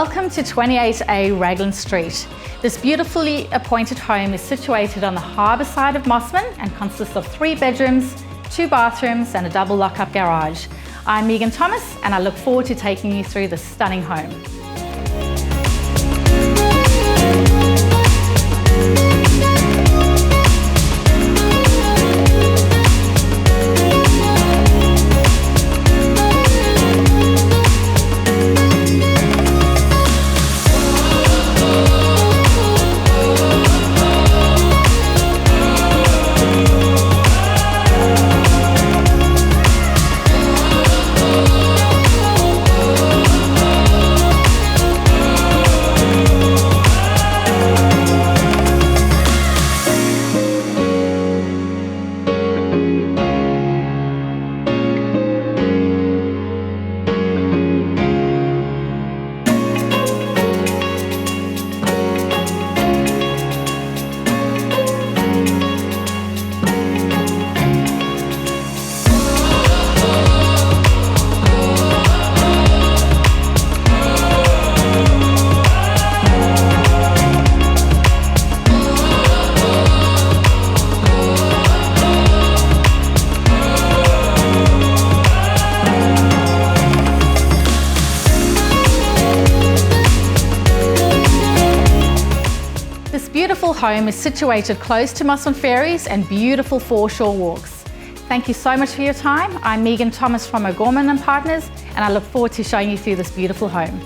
Welcome to 28A Raglan Street. This beautifully appointed home is situated on the harbour side of Mosman and consists of 3 bedrooms, 2 bathrooms and a double lock-up garage. I'm Megan Thomas and I look forward to taking you through this stunning home. This beautiful home is situated close to Mosman Ferries and beautiful foreshore walks. Thank you so much for your time. I'm Megan Thomas from O'Gorman & Partners and I look forward to showing you through this beautiful home.